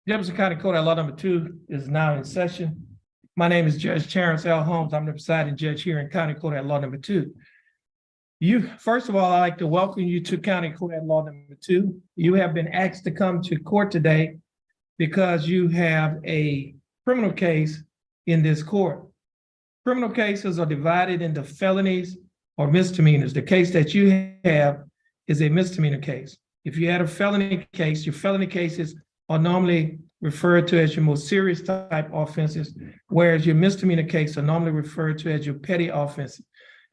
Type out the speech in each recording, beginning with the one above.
Jefferson County Court at Law Number 2 is now in session. My name is Judge Terrence L. Holmes. I'm the presiding judge here in County Court at Law Number 2. First of all, I'd like to welcome you to County Court at Law Number 2. You have been asked to come to court today because you have a criminal case in this court. Criminal cases are divided into felonies or misdemeanors. The case that you have is a misdemeanor case. If you had a felony case, your felony cases are normally referred to as your most serious type offenses, whereas your misdemeanor case are normally referred to as your petty offenses.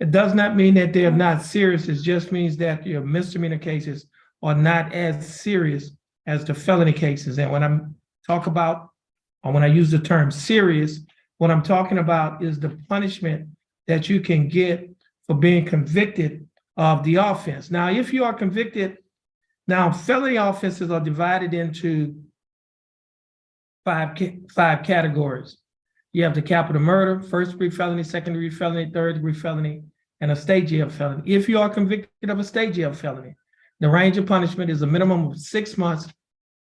It does not mean that they're not serious. It just means that your misdemeanor cases are not as serious as the felony cases. And when I use the term serious, what I'm talking about is the punishment that you can get for being convicted of the offense. Now, if you are convicted, now felony offenses are divided into five categories. You have the capital murder, first-degree felony, second-degree felony, third-degree felony, and a state jail felony. If you are convicted of a state jail felony, the range of punishment is a minimum of 6 months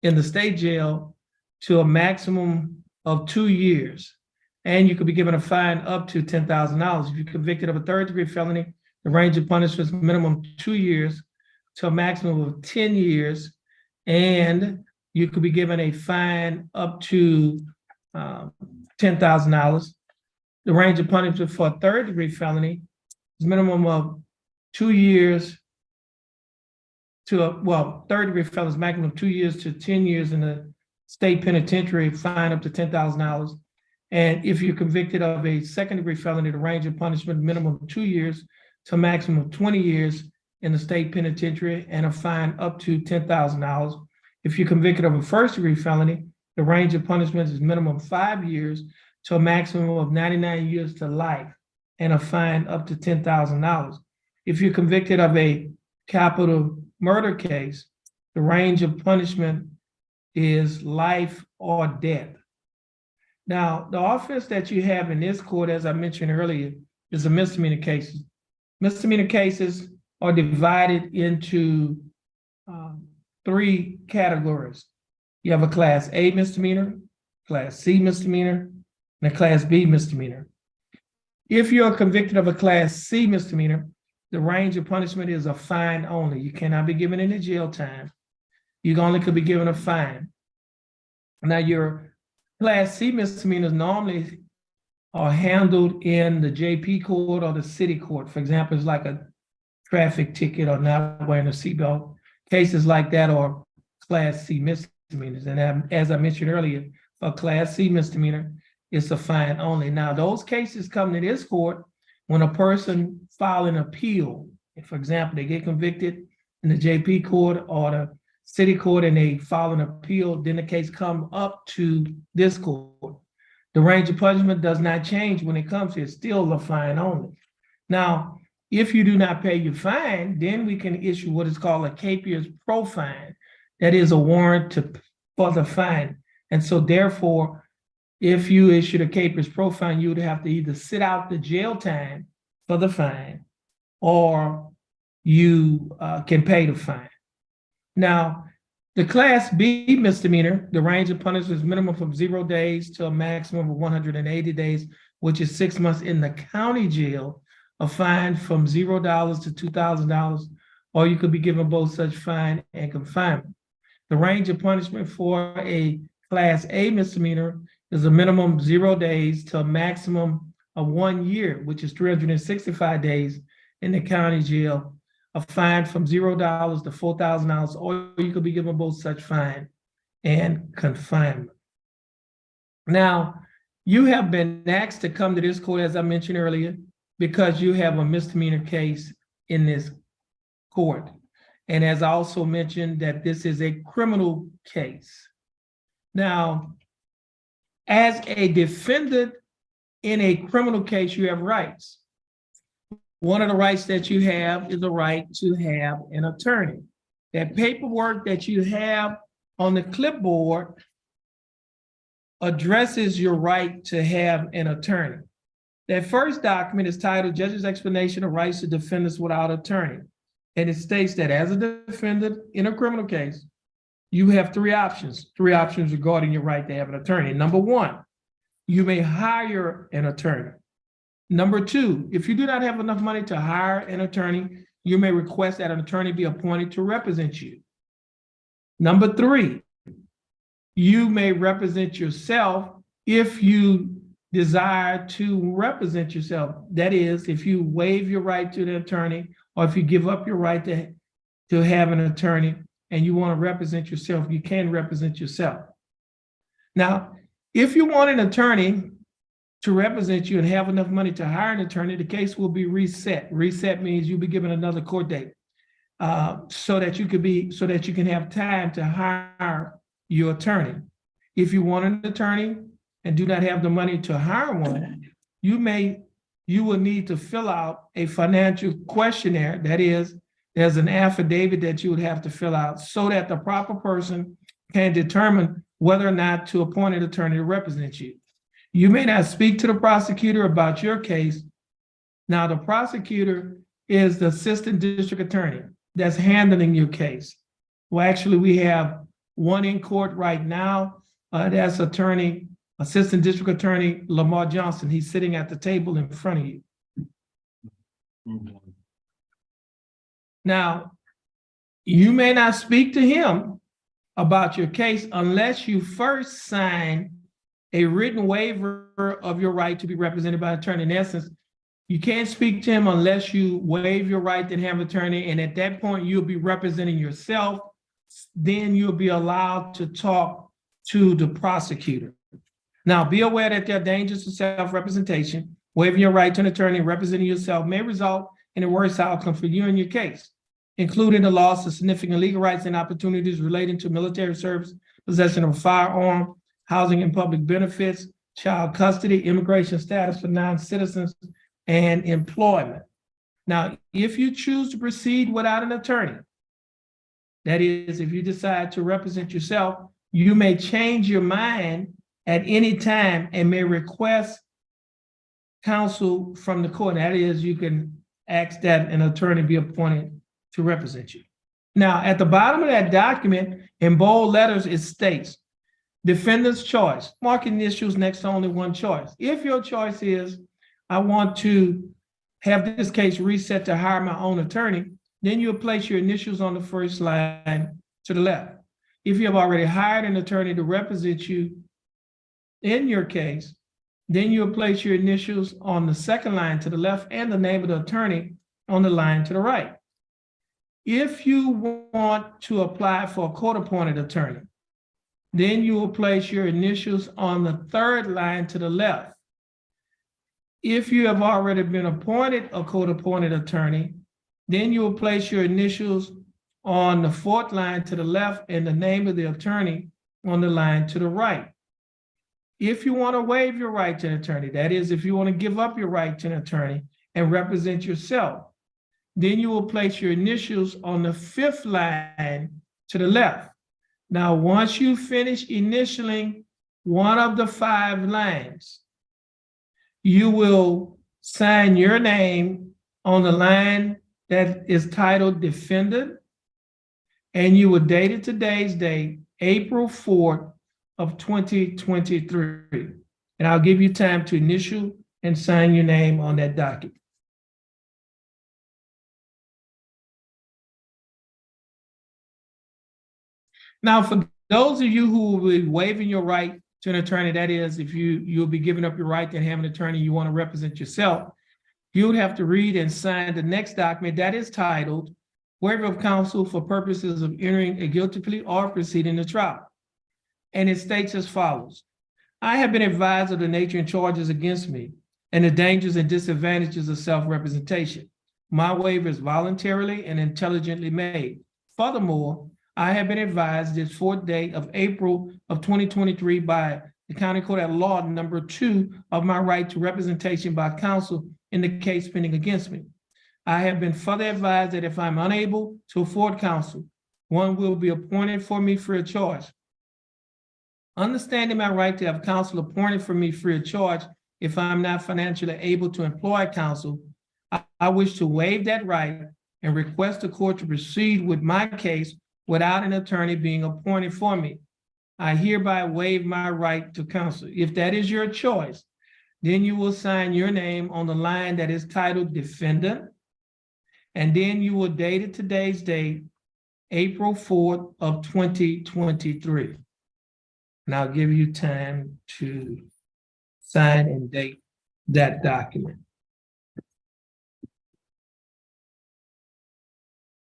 in the state jail to a maximum of 2 years. And you could be given a fine up to $10,000. If you're convicted of a third-degree felony, the range of punishment is minimum 2 years to a maximum of 10 years. And you could be given a fine up to $10,000. The range of punishment for a third-degree felony is minimum of 2 years to third-degree felony is maximum 2 years to 10 years in the state penitentiary, fine up to $10,000. And if you're convicted of a second-degree felony, the range of punishment minimum 2 years to a maximum of 20 years in the state penitentiary, and a fine up to $10,000. If you're convicted of a first-degree felony, the range of punishment is minimum 5 years to a maximum of 99 years to life, and a fine up to $10,000. If you're convicted of a capital murder case, the range of punishment is life or death. Now, the offense that you have in this court, as I mentioned earlier, is a misdemeanor case. Misdemeanor cases are divided into 3 categories. You have a Class A misdemeanor, Class C misdemeanor, and a Class B misdemeanor. If you're convicted of a Class C misdemeanor, the range of punishment is a fine only. You cannot be given any jail time. You only could be given a fine. Now, your Class C misdemeanors normally are handled in the JP court or the city court. For example, it's like a traffic ticket or not wearing a seatbelt. Cases like that are Class C misdemeanors. And as I mentioned earlier, for Class C misdemeanor, it's a fine only. Now, those cases come to this court when a person file an appeal. For example, they get convicted in the JP court or the city court and they file an appeal, then the case come up to this court. The range of punishment does not change when it comes here. It's still a fine only. Now, if you do not pay your fine, then we can issue what is called a capers pro fine. That is a warrant for the fine. And so therefore, if you issued a capers pro fine, you would have to either sit out the jail time for the fine or you can pay the fine. Now, the Class B misdemeanor, the range of punishment is minimum from 0 days to a maximum of 180 days, which is 6 months in the county jail, a fine from $0 to $2,000, or you could be given both such fine and confinement. The range of punishment for a Class A misdemeanor is a minimum of 0 days to a maximum of 1 year, which is 365 days in the county jail, a fine from $0 to $4,000, or you could be given both such fine and confinement. Now, you have been asked to come to this court, as I mentioned earlier, because you have a misdemeanor case in this court. And as I also mentioned, that this is a criminal case. Now, as a defendant in a criminal case, you have rights. One of the rights that you have is the right to have an attorney. That paperwork that you have on the clipboard addresses your right to have an attorney. That first document is titled Judge's Explanation of Rights to Defendants Without Attorney. And it states that as a defendant in a criminal case, you have three options regarding your right to have an attorney. Number one, you may hire an attorney. Number two, if you do not have enough money to hire an attorney, you may request that an attorney be appointed to represent you. Number three, you may represent yourself if you desire to represent yourself. That is, if you waive your right to the attorney, or if you give up your right to have an attorney and you want to represent yourself, you can represent yourself. Now, if you want an attorney to represent you and have enough money to hire an attorney, the case will be reset. Reset means you'll be given another court date so that you can have time to hire your attorney. If you want an attorney and do not have the money to hire one, you will need to fill out a financial questionnaire. That is, there's an affidavit that you would have to fill out so that the proper person can determine whether or not to appoint an attorney to represent you. You may not speak to the prosecutor about your case. Now, the prosecutor is the assistant district attorney that's handling your case. Well, actually, we have one in court right now. That's assistant district attorney Lamar Johnson. He's sitting at the table in front of you. Now, you may not speak to him about your case unless you first sign a written waiver of your right to be represented by an attorney. In essence, you can't speak to him unless you waive your right to have an attorney, and at that point, you'll be representing yourself. Then you'll be allowed to talk to the prosecutor. Now, be aware that there are dangers to self-representation. Waiving your right to an attorney representing yourself may result in a worse outcome for you and your case, including the loss of significant legal rights and opportunities relating to military service, possession of a firearm, housing and public benefits, child custody, immigration status for non-citizens, and employment. Now, if you choose to proceed without an attorney, that is, if you decide to represent yourself, you may change your mind at any time and may request counsel from the court. That is, you can ask that an attorney be appointed to represent you. Now, at the bottom of that document, in bold letters, it states, defendant's choice, marking issues next to only one choice. If your choice is, I want to have this case reset to hire my own attorney, then you'll place your initials on the first line to the left. If you have already hired an attorney to represent you in your case, then you'll place your initials on the second line to the left and the name of the attorney on the line to the right. If you want to apply for a court-appointed attorney, then you will place your initials on the third line to the left. If you have already been appointed a court-appointed attorney, then you will place your initials on the fourth line to the left and the name of the attorney on the line to the right. If you want to waive your right to an attorney, that is, if you want to give up your right to an attorney and represent yourself, then you will place your initials on the fifth line to the left. Now, once you finish initialing one of the 5 lines, you will sign your name on the line that is titled defendant, and you will date it today's date, April 4th of 2023. And I'll give you time to initial and sign your name on that document. Now, for those of you who will be waiving your right to an attorney, that is, if you'll be giving up your right to have an attorney, you want to represent yourself, you would have to read and sign the next document that is titled Waiver of Counsel for Purposes of Entering a Guilty Plea or Proceeding to Trial. And it states as follows: I have been advised of the nature and charges against me and the dangers and disadvantages of self-representation. My waiver is voluntarily and intelligently made. Furthermore, I have been advised this 4th day of April of 2023 by the County Court at Law number 2 of my right to representation by counsel in the case pending against me. I have been further advised that if I'm unable to afford counsel, one will be appointed for me free of charge. Understanding my right to have counsel appointed for me free of charge if I'm not financially able to employ counsel, I wish to waive that right and request the court to proceed with my case without an attorney being appointed for me. I hereby waive my right to counsel. If that is your choice, then you will sign your name on the line that is titled defendant, and then you will date it today's date, April 4th of 2023. And I'll give you time to sign and date that document.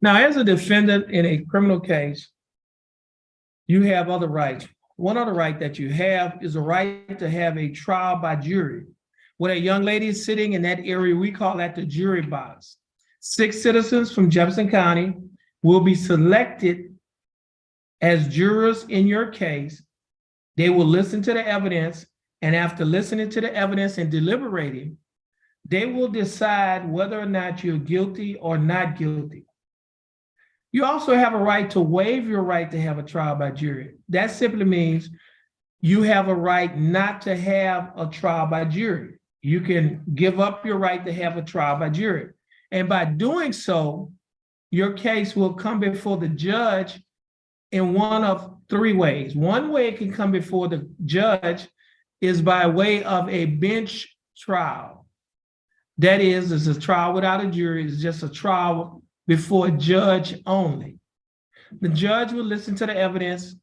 Now, as a defendant in a criminal case, you have other rights. One other right that you have is a right to have a trial by jury. When a young lady is sitting in that area, we call that the jury box. 6 citizens from Jefferson County will be selected as jurors in your case. They will listen to the evidence, and after listening to the evidence and deliberating, they will decide whether or not you're guilty or not guilty. You also have a right to waive your right to have a trial by jury. That simply means you have a right not to have a trial by jury. You can give up your right to have a trial by jury. And by doing so, your case will come before the judge in one of 3 ways. One way it can come before the judge is by way of a bench trial. That is a trial without a jury. It's just a trial before a judge only. The judge will listen to the evidence.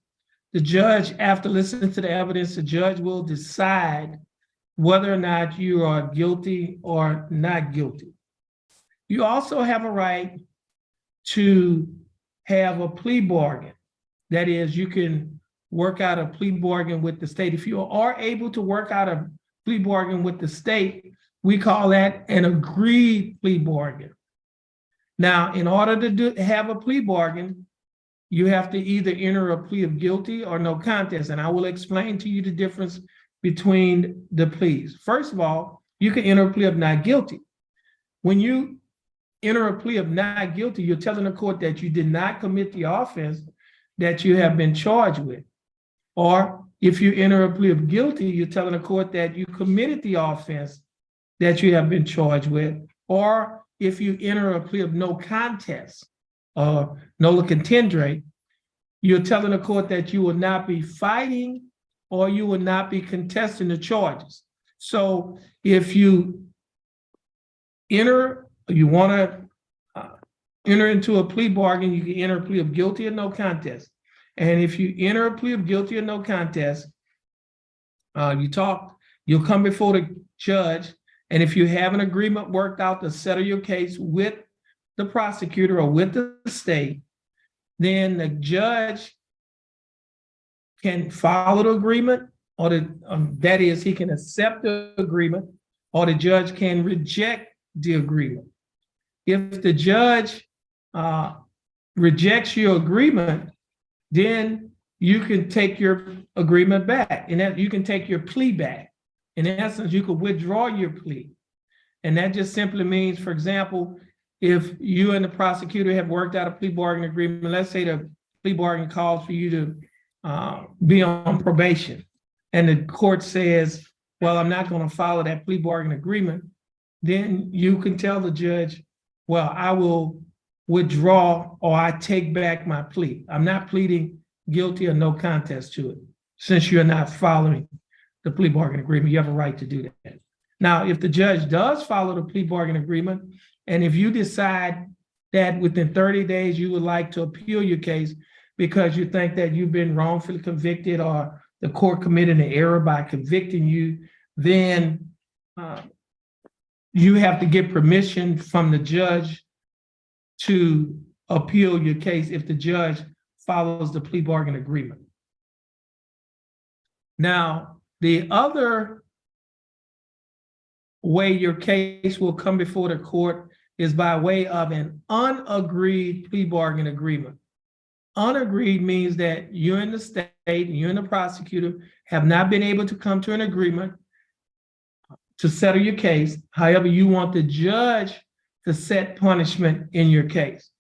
The judge, after listening to the evidence, the judge will decide whether or not you are guilty or not guilty. You also have a right to have a plea bargain. That is, you can work out a plea bargain with the state. If you are able to work out a plea bargain with the state, we call that an agreed plea bargain. Now, in order to have a plea bargain, you have to either enter a plea of guilty or no contest. And I will explain to you the difference between the pleas. First of all, you can enter a plea of not guilty. When you enter a plea of not guilty, you're telling the court that you did not commit the offense that you have been charged with. Or if you enter a plea of guilty, you're telling the court that you committed the offense that you have been charged with. Or if you enter a plea of no contest or nolo contendere, you're telling the court that you will not be fighting or you will not be contesting the charges. So if you want to enter into a plea bargain, you can enter a plea of guilty or no contest. And if you enter a plea of guilty or no contest, you'll come before the judge. And if you have an agreement worked out to settle your case with the prosecutor or with the state, then the judge can follow the agreement, or that is, he can accept the agreement, or the judge can reject the agreement. If the judge rejects your agreement, then you can take your agreement back, and that you can take your plea back. In essence, you could withdraw your plea. And that just simply means, for example, if you and the prosecutor have worked out a plea bargain agreement, let's say the plea bargain calls for you to be on probation, and the court says, well, I'm not going to follow that plea bargain agreement, then you can tell the judge, well, I will withdraw or I take back my plea. I'm not pleading guilty or no contest to it. Since you're not following the plea bargain agreement, you have a right to do that. Now, if the judge does follow the plea bargain agreement, and if you decide that within 30 days you would like to appeal your case because you think that you've been wrongfully convicted or the court committed an error by convicting you, then you have to get permission from the judge to appeal your case if the judge follows the plea bargain agreement. Now, the other way your case will come before the court is by way of an unagreed plea bargain agreement. Unagreed means that you and the state and you and the prosecutor have not been able to come to an agreement to settle your case. However, you want the judge to set punishment in your case.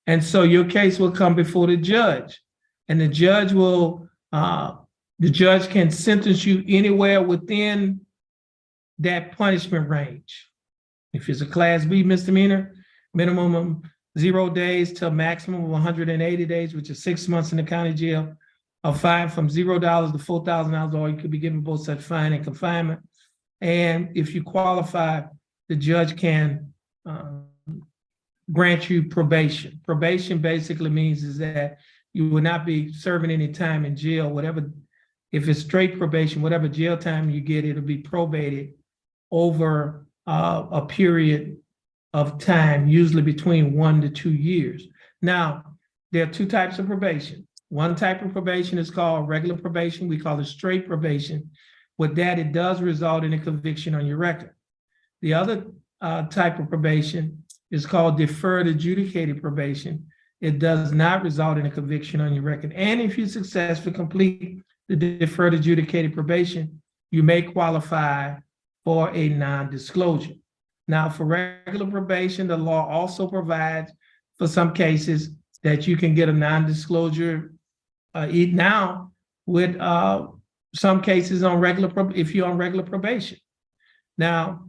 And so your case will come before the judge, and the judge can sentence you anywhere within that punishment range. If it's a Class B misdemeanor, minimum 0 days to a maximum of 180 days, which is 6 months in the county jail, a fine from $0 to $4,000, or you could be given both such fine and confinement. And if you qualify, the judge can grant you probation. Probation basically means is that you will not be serving any time in jail, whatever. If it's straight probation, whatever jail time you get, it'll be probated over a period of time, usually between 1 to 2 years. Now, there are two types of probation. One type of probation is called regular probation. We call it straight probation. With that, it does result in a conviction on your record. The other type of probation is called deferred adjudicated probation. It does not result in a conviction on your record. And if you successfully complete the deferred adjudicated probation, you may qualify for a non-disclosure. Now, for regular probation, the law also provides for some cases that you can get a non-disclosure now with some cases on if you're on regular probation. Now,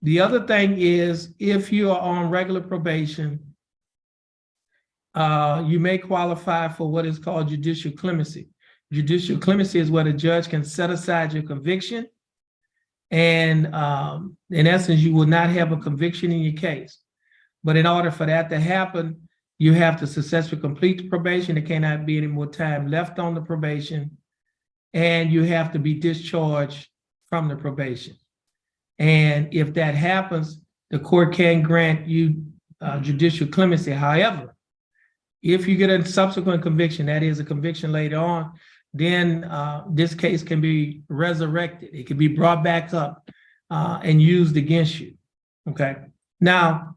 the other thing is, if you are on regular probation, you may qualify for what is called judicial clemency. Judicial clemency is where the judge can set aside your conviction, and in essence, you will not have a conviction in your case. But in order for that to happen, you have to successfully complete the probation. There cannot be any more time left on the probation, and you have to be discharged from the probation. And if that happens, the court can grant you judicial clemency. However, if you get a subsequent conviction, that is a conviction later on, then this case can be resurrected. It can be brought back up and used against you, okay? Now,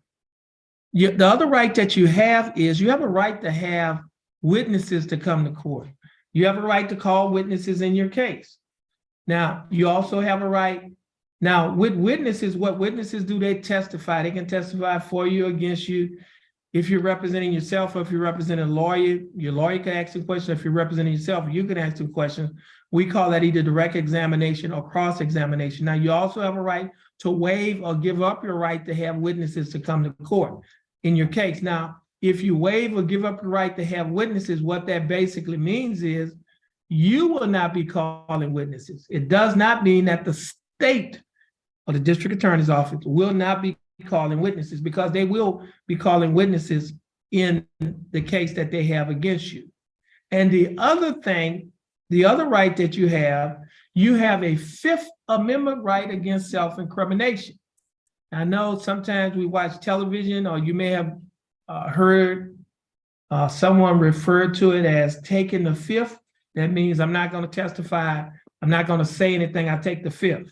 the other right that you have is you have a right to have witnesses to come to court. You have a right to call witnesses in your case. Now, you also have a right. Now, with witnesses, what witnesses do? They testify. They can testify for you, against you. If you're representing yourself, or if you're representing a lawyer, your lawyer can ask a question. If you're representing yourself, you can ask some questions. We call that either direct examination or cross-examination. Now, you also have a right to waive or give up your right to have witnesses to come to court in your case. Now, if you waive or give up your right to have witnesses, what that basically means is you will not be calling witnesses. It does not mean that the state or the district attorney's office will not be calling witnesses, because they will be calling witnesses in the case that they have against you. And the other thing, the other right that you have a Fifth Amendment right against self-incrimination. I know sometimes we watch television, or you may have heard someone refer to it as taking the fifth. That means I'm not going to testify. I'm not going to say anything. I take the fifth.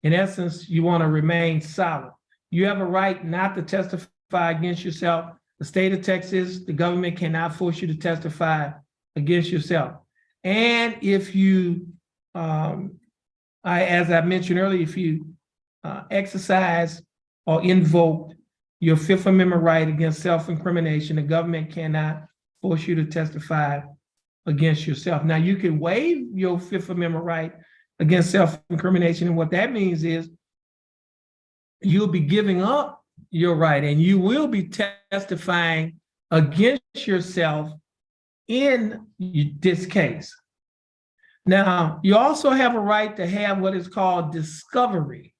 In essence, you want to remain silent. You have a right not to testify against yourself. The state of Texas, the government cannot force you to testify against yourself. And if you, as I mentioned earlier, if you exercise or invoke your Fifth Amendment right against self-incrimination, the government cannot force you to testify against yourself. Now, you can waive your Fifth Amendment right against self-incrimination, and what that means is you'll be giving up your right, and you will be testifying against yourself in this case. Now, you also have a right to have what is called discovery.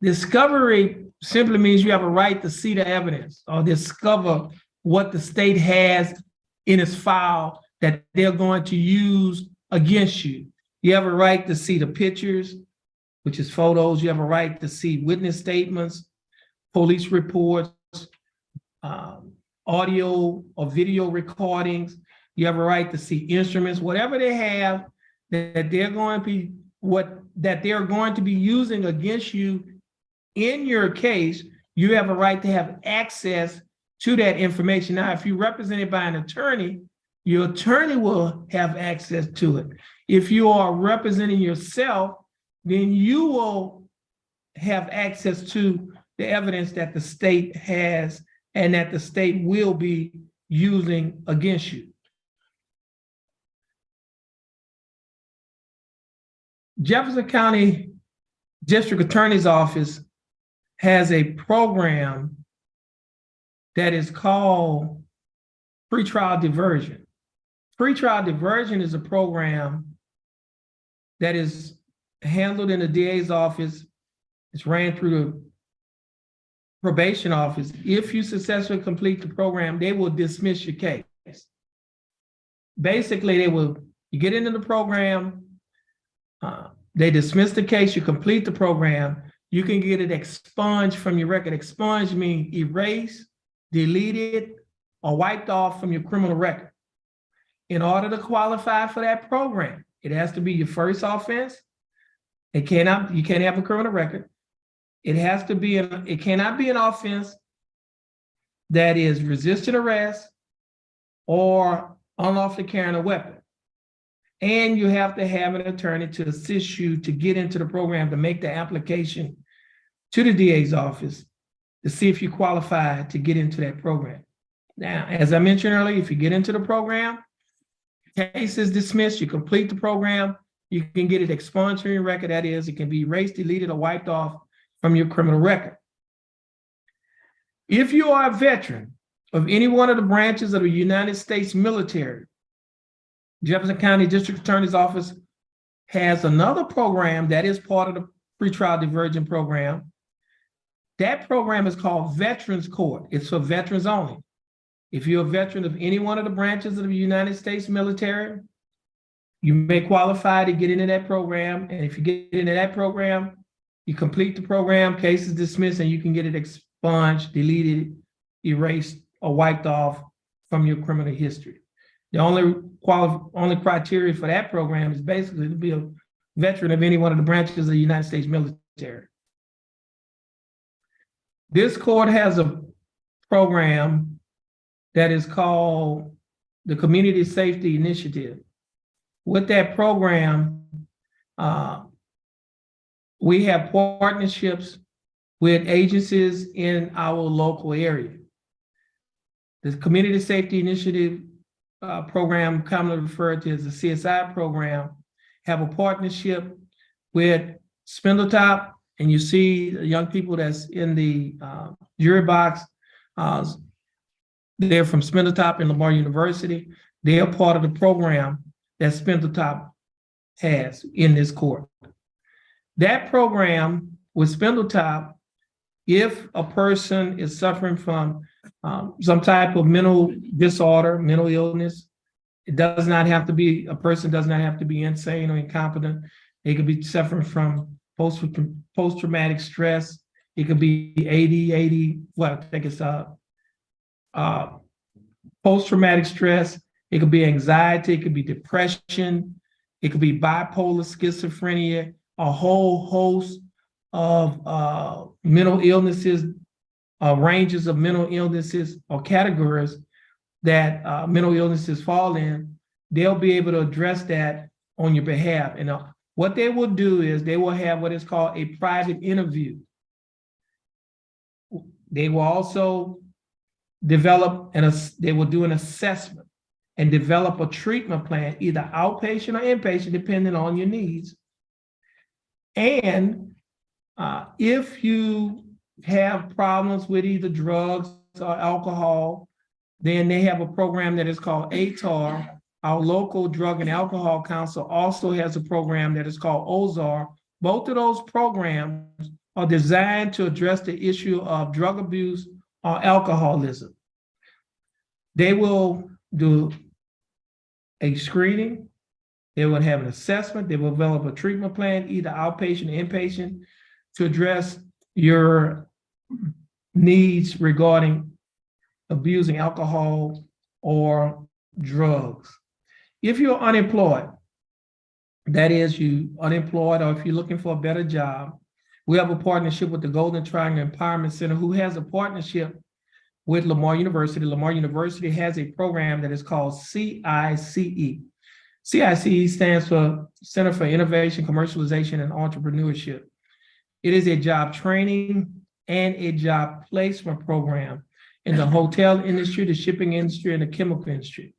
Discovery simply means you have a right to see the evidence or discover what the state has in its file that they're going to use against you. You have a right to see the pictures, which is photos. You have a right to see witness statements, police reports, audio or video recordings. You have a right to see instruments, whatever they have that they're going to be using against you in your case. You have a right to have access to that information. Now, if you're represented by an attorney, your attorney will have access to it. If you are representing yourself, then you will have access to the evidence that the state has and that the state will be using against you. Jefferson County District Attorney's Office has a program that is called pretrial diversion. Pretrial diversion is a program that is handled in the DA's office. It's ran through the probation office. If you successfully complete the program, they will dismiss your case. Basically, you get into the program, they dismiss the case, you complete the program, you can get it expunged from your record. Expunged means erased, deleted, or wiped off from your criminal record. In order to qualify for that program, it has to be your first offense. You can't have a criminal record. It cannot be an offense that is resisting arrest or unlawfully carrying a weapon. And you have to have an attorney to assist you to get into the program, to make the application to the DA's office to see if you qualify to get into that program. Now, as I mentioned earlier, if you get into the program, case is dismissed, you complete the program, you can get it expunged from your record. That is, it can be erased, deleted, or wiped off from your criminal record. If you are a veteran of any one of the branches of the United States military, Jefferson County District Attorney's Office has another program that is part of the pretrial diversion program. That program is called Veterans Court. It's for veterans only. If you're a veteran of any one of the branches of the United States military, you may qualify to get into that program. And if you get into that program, you complete the program, case is dismissed, and you can get it expunged, deleted, erased, or wiped off from your criminal history. The only criteria for that program is basically to be a veteran of any one of the branches of the United States military. This court has a program that is called the Community Safety Initiative. With that program, we have partnerships with agencies in our local area. The Community Safety Initiative program, commonly referred to as the CSI program, have a partnership with Spindletop, and you see the young people that's in the jury box. They're from Spindletop and Lamar University. They are part of the program that Spindletop has in this court. That program with Spindletop, if a person is suffering from some type of mental disorder, mental illness, a person does not have to be insane or incompetent. They could be suffering from post-traumatic stress. It could be post-traumatic stress. It could be anxiety. It could be depression. It could be bipolar, schizophrenia, a whole host of mental illnesses, ranges of mental illnesses or categories that mental illnesses fall in. They'll be able to address that on your behalf. And what they will do is they will have what is called a private interview. They will also they will do an assessment and develop a treatment plan, either outpatient or inpatient, depending on your needs. And if you have problems with either drugs or alcohol, then they have a program that is called ATAR. Our local Drug and Alcohol Council also has a program that is called OZAR. Both of those programs are designed to address the issue of drug abuse or alcoholism. They will do a screening, they will have an assessment, they will develop a treatment plan, either outpatient or inpatient, to address your needs regarding abusing alcohol or drugs. If you're unemployed, that is, you unemployed, or if you're looking for a better job, we have a partnership with the Golden Triangle Empowerment Center, who has a partnership with Lamar University. Lamar University has a program that is called CICE. CICE stands for Center for Innovation, Commercialization, and Entrepreneurship. It is a job training and a job placement program in the hotel industry, the shipping industry, and the chemical industry.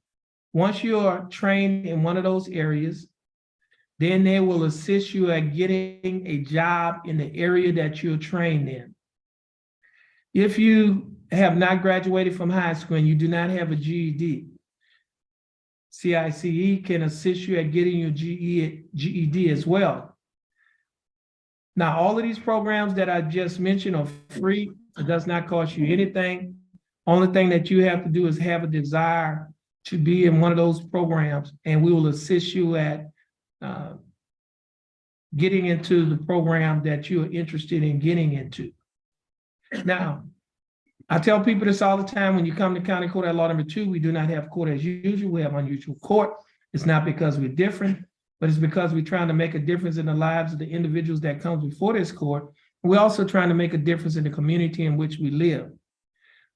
Once you are trained in one of those areas, then they will assist you at getting a job in the area that you're trained in. If you have not graduated from high school and you do not have a GED, CICE can assist you at getting your GED as well. Now, all of these programs that I just mentioned are free. It does not cost you anything. Only thing that you have to do is have a desire to be in one of those programs, and we will assist you at getting into the program that you are interested in getting into. Now, I tell people this all the time: when you come to County Court at Law Number 2, we do not have court as usual. We have unusual court. It's not because we're different, but it's because we're trying to make a difference in the lives of the individuals that come before this court. We're also trying to make a difference in the community in which we live.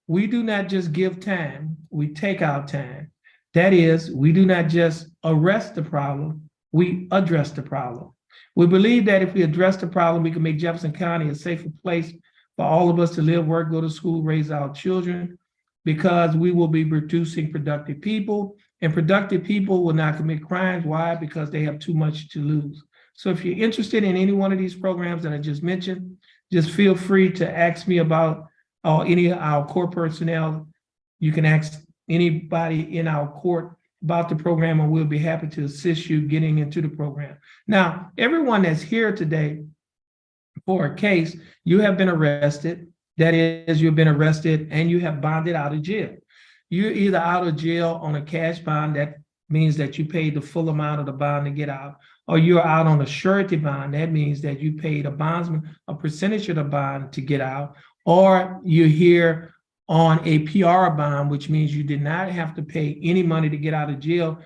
We do not just give time, we take our time. That is, we do not just arrest the problem, we address the problem. We believe that if we address the problem, we can make Jefferson County a safer place for all of us to live, work, go to school, raise our children, because we will be producing productive people, and productive people will not commit crimes. Why? Because they have too much to lose. So if you're interested in any one of these programs that I just mentioned, just feel free to ask me about any of our court personnel. You can ask anybody in our court about the program, and we'll be happy to assist you getting into the program. Now, everyone that's here today for a case, you have been arrested. That is, you've been arrested and you have bonded out of jail. You're either out of jail on a cash bond, that means that you paid the full amount of the bond to get out, or you're out on a surety bond, that means that you paid a bondsman a percentage of the bond to get out, or you're here on a PR bond, which means you did not have to pay any money to get out of jail.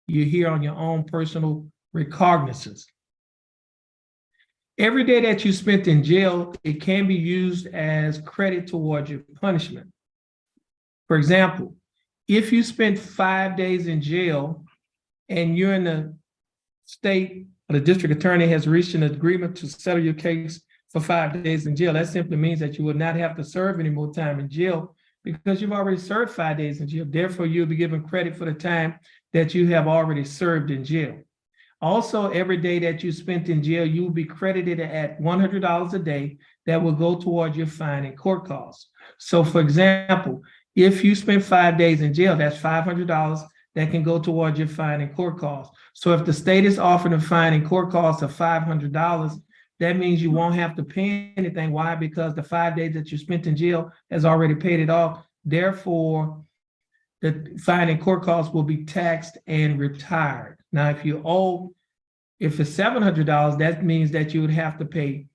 You're here on your own personal recognizance. Every day that you spent in jail, it can be used as credit towards your punishment. For example, if you spent 5 days in jail and you're in the state, or the district attorney has reached an agreement to settle your case for 5 days in jail, that simply means that you will not have to serve any more time in jail because you've already served 5 days in jail. Therefore, you'll be given credit for the time that you have already served in jail. Also, every day that you spent in jail, you will be credited at $100 a day that will go towards your fine and court costs. So, for example, if you spent 5 days in jail, that's $500 that can go towards your fine and court costs. So if the state is offering a fine and court costs of $500, that means you won't have to pay anything. Why? Because the 5 days that you spent in jail has already paid it off. Therefore, the fine and court costs will be taxed and retired. Now, if it's $700, that means that you would have to pay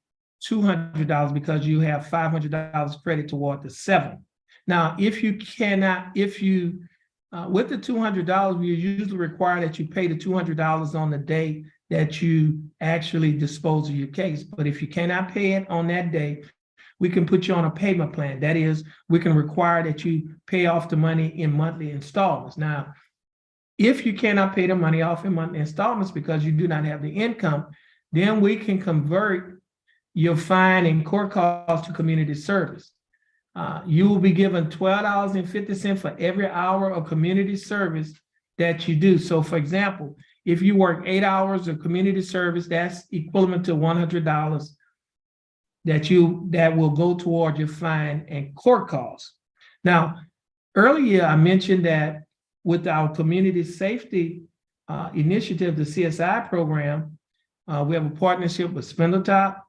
$200 because you have $500 credit toward the $700. Now, with the $200, we usually require that you pay the $200 on the day that you actually dispose of your case. But if you cannot pay it on that day, we can put you on a payment plan. That is, we can require that you pay off the money in monthly installments. Now, if you cannot pay the money off in monthly installments because you do not have the income, then we can convert your fine and court costs to community service. You will be given $12.50 for every hour of community service that you do. So, for example, if you work 8 hours of community service, that's equivalent to $100 that will go toward your fine and court costs. Now, earlier I mentioned that with our community safety initiative, the CSI program, we have a partnership with Spindletop.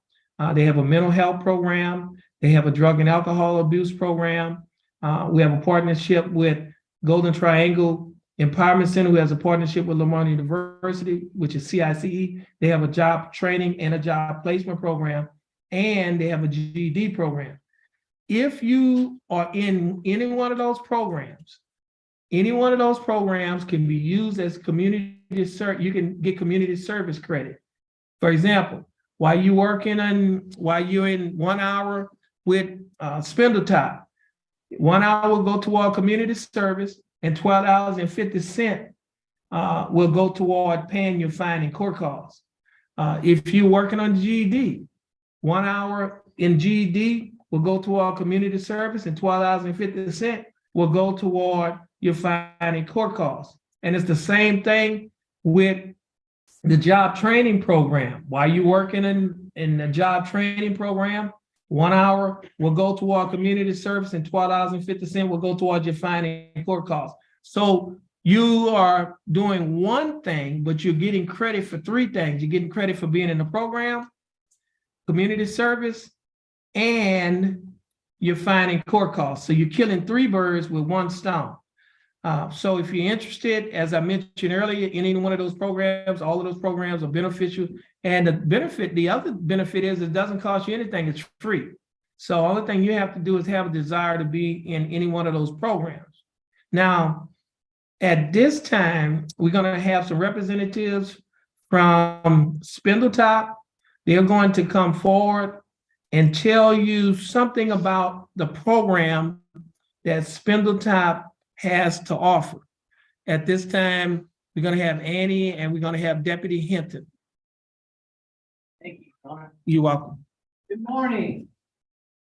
They have a mental health program. They have a drug and alcohol abuse program. We have a partnership with Golden Triangle Empowerment Center, who has a partnership with Lamar University, which is CICE. They have a job training and a job placement program, and they have a GED program. If you are in any one of those programs, any one of those programs can be used as community service. You can get community service credit. For example, while you're in 1 hour with Spindletop, 1 hour will go toward community service, and $12.50 will go toward paying your fine and court costs. If you're working on GED, 1 hour in GED will go toward community service, and $12.50 will go toward your fine and court costs. And it's the same thing with the job training program. While you're working in the job training program, 1 hour will go toward community service, and $12.50 will go towards your fine and court costs. So you are doing one thing, but you're getting credit for three things. You're getting credit for being in the program, community service, and your fine and court costs. So you're killing three birds with one stone. So if you're interested, as I mentioned earlier, in any one of those programs, all of those programs are beneficial. And the other benefit is it doesn't cost you anything, it's free. So the only thing you have to do is have a desire to be in any one of those programs. Now, at this time, we're gonna have some representatives from Spindletop. They're going to come forward and tell you something about the program that Spindletop has to offer. At this time, we're going to have Annie and we're going to have Deputy Hinton. Thank you, Connor. You're welcome. Good morning.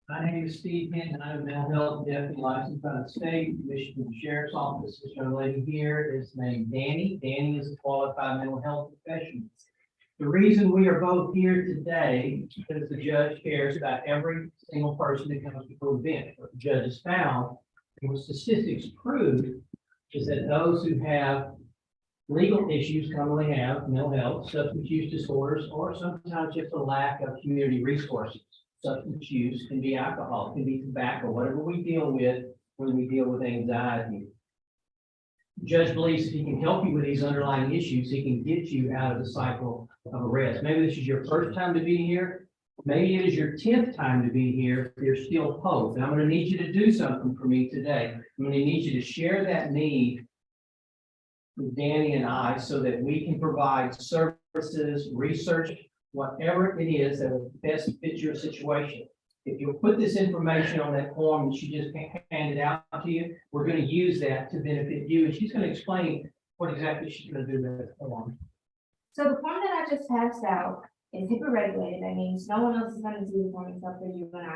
My name is Steve Hinton. I'm a mental health deputy licensed by the state, Michigan Sheriff's Office. This young lady here is named Danny. Danny is a qualified mental health professional. The reason we are both here today is because the judge cares about every single person that comes before the bench. What the judge has found, and what statistics prove, is that those who have legal issues commonly have mental health, substance use disorders, or sometimes just a lack of community resources. Substance use can be alcohol, can be tobacco, whatever we deal with when we deal with anxiety. The judge believes if he can help you with these underlying issues, he can get you out of the cycle of arrest. Maybe this is your first time to be here. Maybe it is your 10th time to be here. There's still hope. And I'm going to need you to do something for me today. I'm going to need you to share that need with Danny and I so that we can provide services, research, whatever it is that will best fit your situation. If you'll put this information on that form and she just handed out to you, we're going to use that to benefit you. And she's going to explain what exactly she's going to do with it. So the form that I just passed out is HIPAA regulated. That means no one else is going to do the form except for you and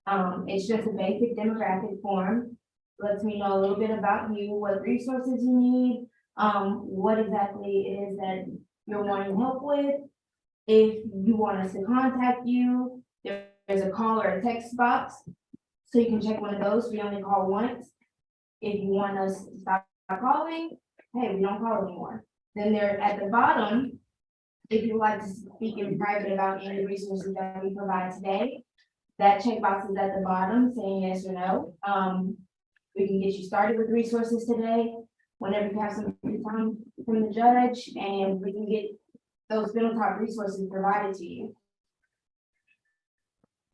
I. It's just a basic demographic form. Lets me know a little bit about you, what resources you need, what exactly it is that you're wanting help with. If you want us to contact you, there's a call or a text box, so you can check one of those. We only call once. If you want us to stop calling, hey, we don't call anymore. Then they're at the bottom. If you would like to speak in private about any resources that we provide today, that checkbox is at the bottom saying yes or no. We can get you started with resources today whenever you have some free time from the judge, and we can get those Spindletop resources provided to you.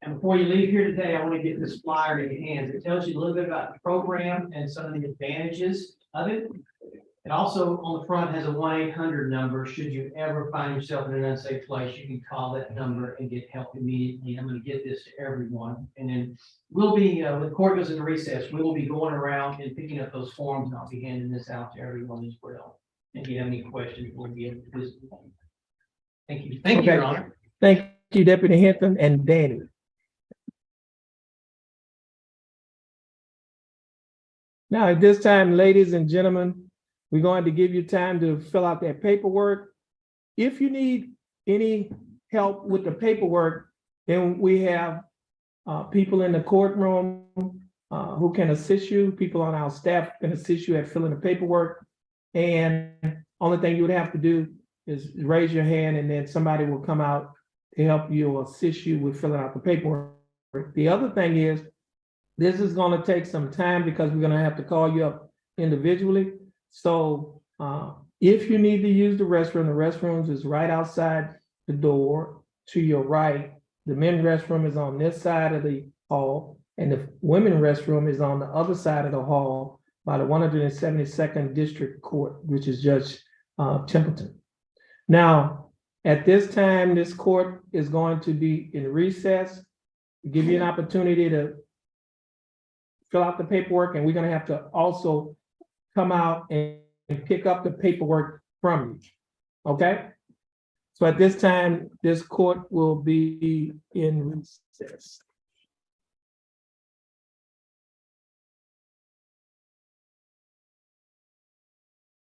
And before you leave here today, I want to get this flyer in your hands. It tells you a little bit about the program and some of the advantages of it. It also on the front has a 1-800 number. Should you ever find yourself in an unsafe place, you can call that number and get help immediately. I'm going to get this to everyone. And then we'll be, when the court goes into recess, we will be going around and picking up those forms, and I'll be handing this out to everyone as well. If you have any questions, we'll be able to visit. Thank you. Thank you, Your Honor. Thank you, Deputy Hinton and Danny. Now, at this time, ladies and gentlemen, we're going to give you time to fill out that paperwork. If you need any help with the paperwork, then we have people in the courtroom who can assist you. People on our staff can assist you at filling the paperwork. And only thing you would have to do is raise your hand, and then somebody will come out to help you or assist you with filling out the paperwork. The other thing is, this is going to take some time because we're going to have to call you up individually. So if you need to use the restrooms is right outside the door to your right. The men's restroom is on this side of the hall, and the women's restroom is on the other side of the hall by the 172nd District Court, which is Judge Templeton. Now, at this time, this court is going to be in recess, give you an opportunity to fill out the paperwork, and we're going to have to also come out and pick up the paperwork from you. Okay? So at this time, this court will be in recess.